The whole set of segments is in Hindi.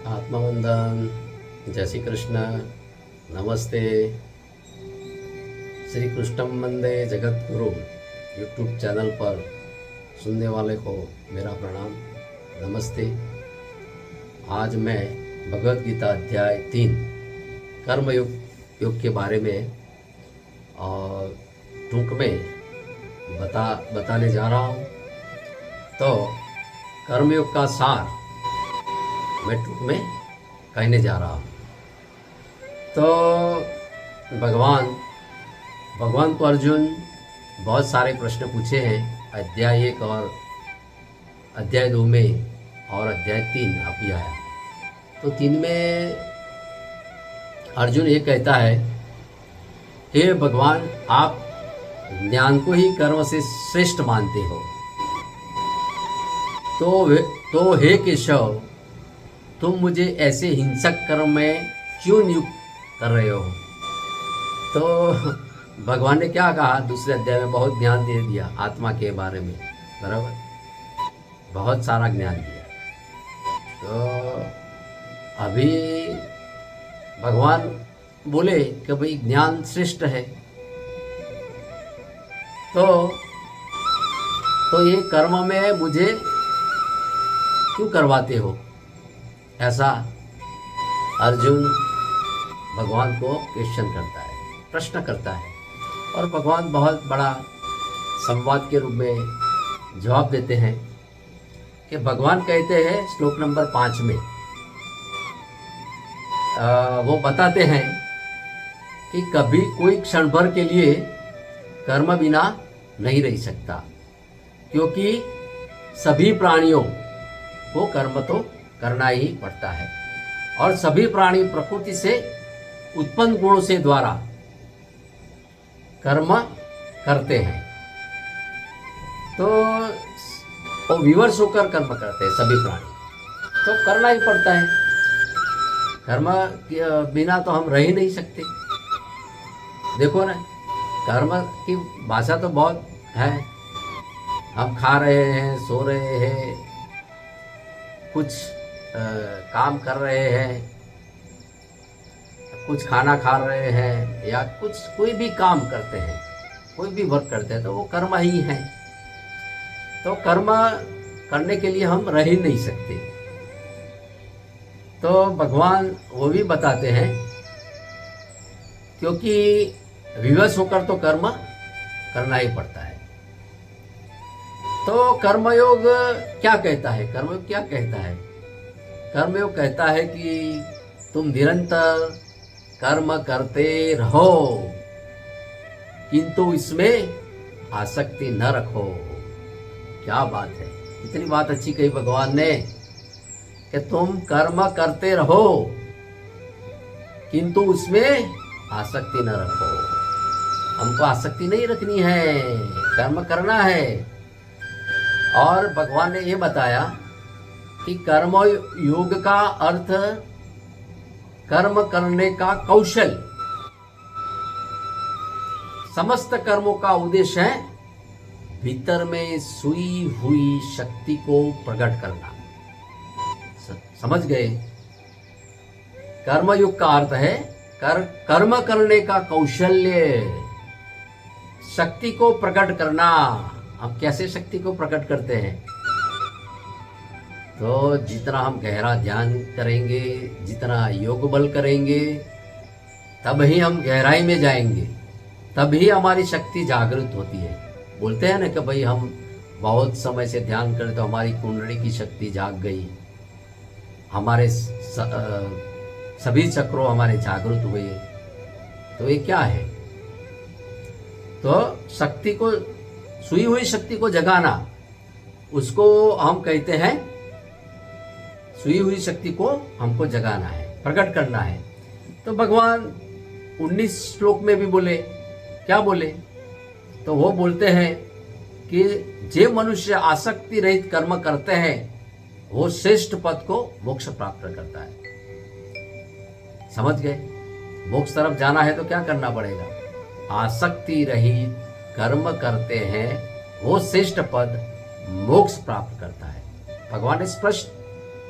आत्मवंदन, जय श्री कृष्ण, नमस्ते। श्री कृष्णम वंदे जगत गुरु यूट्यूब चैनल पर सुनने वाले को मेरा प्रणाम, नमस्ते। आज मैं भगवद गीता अध्याय 3 कर्मयोग के बारे में और टूक में बताने जा रहा हूँ। तो कर्मयोग का सार मैं टूक में कहने जा रहा हूँ। तो भगवान को अर्जुन बहुत सारे प्रश्न पूछे हैं, अध्याय 1 और अध्याय 2 में और अध्याय 3 अभी आया। तो 3 में अर्जुन ये कहता है, हे भगवान, आप ज्ञान को ही कर्म से श्रेष्ठ मानते हो, तो हे केशव, तुम मुझे ऐसे हिंसक कर्म में क्यों नियुक्त कर रहे हो। तो भगवान ने क्या कहा, दूसरे अध्याय में बहुत ज्ञान दे दिया आत्मा के बारे में, बराबर, बहुत सारा ज्ञान दिया। तो अभी भगवान बोले कि भाई ज्ञान श्रेष्ठ है, तो ये कर्म में मुझे क्यों करवाते हो, ऐसा अर्जुन भगवान को क्वेश्चन करता है, प्रश्न करता है। और भगवान बहुत बड़ा संवाद के रूप में जवाब देते हैं कि भगवान कहते हैं श्लोक नंबर 5 में, वो बताते हैं कि कभी कोई क्षण भर के लिए कर्म बिना नहीं रह सकता, क्योंकि सभी प्राणियों को कर्म तो करना ही पड़ता है, और सभी प्राणी प्रकृति से उत्पन्न गुणों से द्वारा कर्म करते हैं। तो वो विवश होकर कर्म करते हैं सभी प्राणी, तो करना ही पड़ता है। कर्म बिना तो हम रह ही नहीं सकते। देखो ना, कर्म की भाषा तो बहुत है। हम खा रहे हैं, सो रहे हैं, कुछ काम कर रहे हैं, कुछ खाना खा रहे हैं, या कोई भी काम करते हैं, कोई भी वर्क करते हैं, तो वो कर्म ही है। तो कर्म करने के लिए हम रह ही नहीं सकते। तो भगवान वो भी बताते हैं, क्योंकि विवश होकर तो कर्म करना ही पड़ता है। तो कर्मयोग क्या कहता है, कर्मयोग क्या कहता है? कर्मयोग कहता है कि तुम निरंतर कर्म करते रहो, किंतु इसमें आसक्ति न रखो। क्या बात है, इतनी बात अच्छी कही भगवान ने कि तुम कर्म करते रहो, किंतु उसमें आसक्ति न रखो। हमको आसक्ति नहीं रखनी है, कर्म करना है। और भगवान ने ये बताया कि कर्म योग का अर्थ कर्म करने का कौशल। समस्त कर्मों का उद्देश्य है भीतर में सोई हुई शक्ति को प्रकट करना। समझ गए? कर्मयोग का अर्थ है कर्म करने का कौशल्य, शक्ति को प्रकट करना। हम कैसे शक्ति को प्रकट करते हैं? तो जितना हम गहरा ध्यान करेंगे, जितना योग बल करेंगे, तब ही हम गहराई में जाएंगे, तभी हमारी शक्ति जागृत होती है। बोलते हैं ना कि भाई हम बहुत समय से ध्यान करें तो हमारी कुंडली की शक्ति जाग गई, हमारे सभी चक्रों हमारे जागृत हुए। तो ये क्या है? तो शक्ति को, सोई हुई शक्ति को जगाना, उसको हम कहते हैं, सोई हुई शक्ति को हमको जगाना है, प्रकट करना है। तो भगवान 19 श्लोक में भी बोले, क्या बोले? तो वो बोलते हैं कि जे मनुष्य आसक्ति रहित कर्म करते हैं, वो श्रेष्ठ पद को मोक्ष प्राप्त करता है। समझ गए? मोक्ष तरफ जाना है तो क्या करना पड़ेगा? आसक्ति रहित कर्म करते हैं, वो श्रेष्ठ पद मोक्ष प्राप्त करता है। भगवान ने स्पष्ट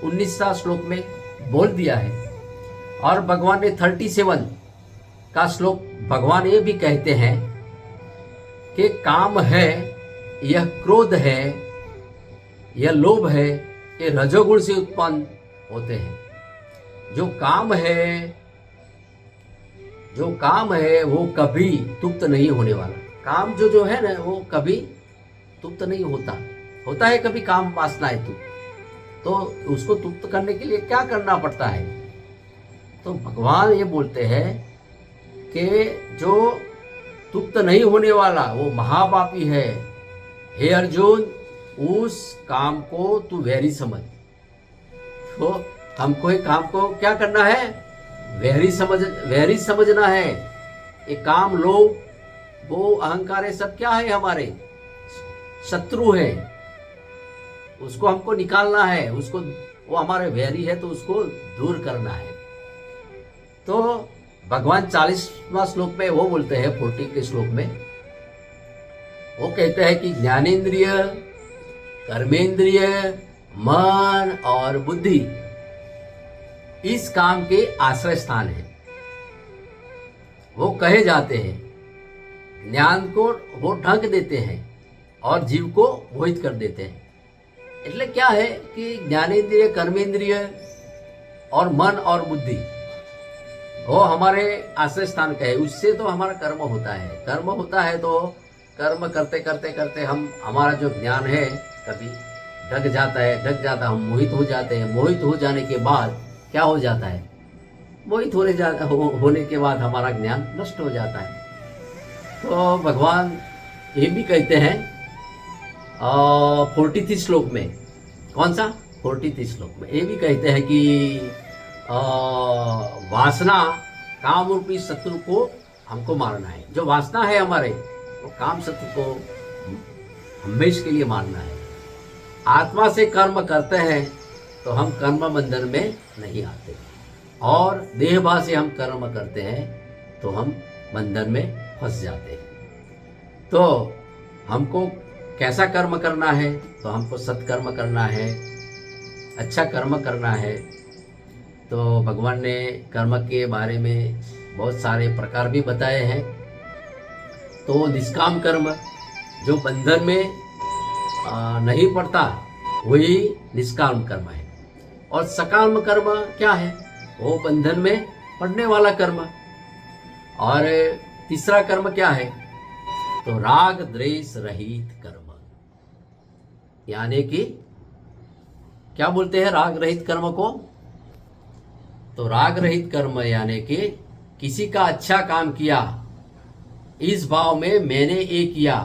19वां श्लोक में बोल दिया है। और भगवान ने 37 का श्लोक भगवान ये भी कहते हैं कि काम है, यह क्रोध है, यह लोभ है, ये रजोगुण से उत्पन्न होते हैं। जो काम है वो कभी तृप्त नहीं होने वाला। काम जो है ना वो कभी तृप्त नहीं होता है कभी काम वासनाएं तो उसको तृप्त करने के लिए क्या करना पड़ता है? तो भगवान ये बोलते हैं कि जो तृप्त नहीं होने वाला वो महापापी है। हे अर्जुन, उस काम को तू वैरी समझ। तो हमको एक काम को क्या करना है? वैरी समझना है। ये काम, लोभ, वो अहंकार, ये सब क्या है? हमारे शत्रु है। उसको हमको निकालना है। उसको, वो हमारे वैरी है तो उसको दूर करना है। तो भगवान 40वां श्लोक में वो बोलते हैं, 40 के श्लोक में वो कहते हैं कि ज्ञानेंद्रिय, कर्मेंद्रिय, मन और बुद्धि इस काम के आश्रय स्थान है। वो कहे जाते हैं, ज्ञान को वो ढंक देते हैं और जीव को मोहित कर देते हैं। એટલે क्या है कि ज्ञानेंद्रिय, कर्मेंद्रिय और मन और बुद्धि वो हमारे आश्रय स्थान का है। उससे तो हमारा कर्म होता है। तो कर्म करते करते करते हम, हमारा जो ज्ञान है कभी ढक जाता, हम मोहित हो जाते हैं। मोहित हो जाने के बाद क्या हो जाता है? मोहित होने के बाद हमारा ज्ञान नष्ट हो जाता है। तो भगवान ये भी कहते हैं 43 श्लोक में, कौन सा? 43 श्लोक में ये भी कहते हैं कि वासना, काम रूपी शत्रु को हमको मारना है। जो वासना है हमारे, वो काम शत्रु को हमेशा के लिए मारना है। आत्मा से कर्म करते हैं तो हम कर्म बंधन में नहीं आते, और देहभाव से हम कर्म करते हैं तो हम बंधन में फंस जाते हैं। तो हमको कैसा कर्म करना है? तो हमको सत्कर्म करना है, अच्छा कर्म करना है। तो भगवान ने कर्म के बारे में बहुत सारे प्रकार भी बताए हैं। तो निष्काम कर्म जो बंधन में नहीं पड़ता, वही निष्काम कर्म है। और सकाम कर्म क्या है? वो बंधन में पड़ने वाला कर्म। और तीसरा कर्म क्या है? तो राग द्वेष रहित कर्म, यानी कि क्या बोलते हैं राग रहित कर्म को? तो राग रहित कर्म यानी कि किसी का अच्छा काम किया, इस भाव में मैंने ये किया,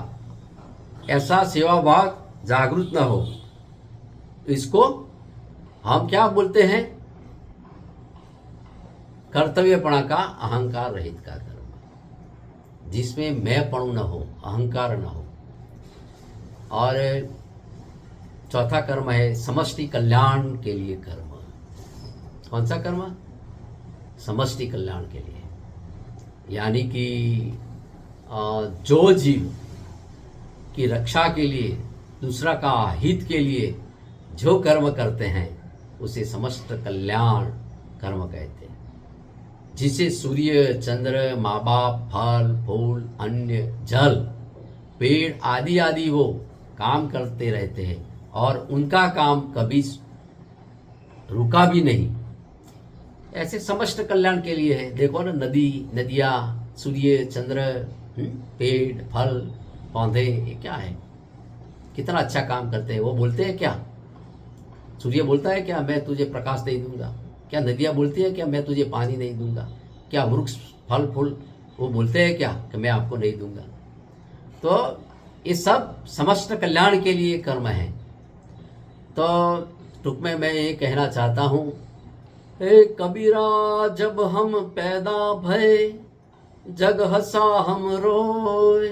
ऐसा सेवा भाव जागृत न हो, इसको हम क्या बोलते हैं? कर्तव्यपणा का, अहंकार रहित का कर्म, जिसमें मैंपणु न हो, अहंकार न हो। और चौथा कर्म है समष्टि कल्याण के लिए कर्म। कौन सा कर्म? समष्टि कल्याण के लिए, यानी कि जो जीव की रक्षा के लिए, दूसरा का हित के लिए जो कर्म करते हैं उसे समस्त कल्याण कर्म कहते हैं। जिसे सूर्य, चंद्र, माँ बाप, फल फूल, अन्न, जल, पेड़ आदि आदि वो काम करते रहते हैं और उनका काम कभी रुका भी नहीं। ऐसे समस्त कल्याण के लिए है। देखो ना, नदियाँ, सूर्य, चंद्र, पेड़, फल, पौधे, ये क्या है? कितना अच्छा काम करते हैं। वो बोलते हैं क्या? सूर्य बोलता है क्या मैं तुझे प्रकाश नहीं दूंगा? क्या नदियाँ बोलती है क्या मैं तुझे पानी नहीं दूंगा? क्या वृक्ष, फल फूल वो बोलते हैं क्या कि मैं आपको नहीं दूंगा? तो ये सब समस्त कल्याण के लिए कर्म है। तो टूक में मैं ये कहना चाहता हूँ, हे कबीरा जब हम पैदा भय, जग हंसा हम रोए,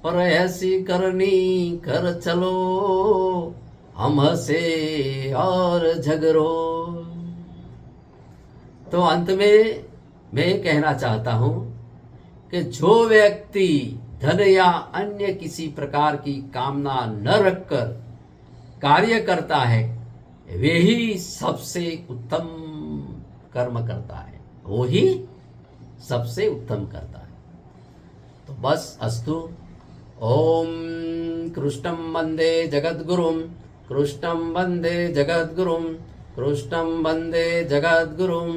पर ऐसी करनी कर चलो, हम हंसे और झगड़ो। तो अंत में मैं ये कहना चाहता हूँ कि जो व्यक्ति धन या अन्य किसी प्रकार की कामना न रखकर कार्य करता है, वे ही सबसे उत्तम कर्म करता है वो ही सबसे उत्तम करता है। तो बस अस्तु। ओम कृष्णं वंदे जगद्गुरुं, कृष्णं वंदे जगद्गुरुं, कृष्णं वंदे जगद्गुरुं।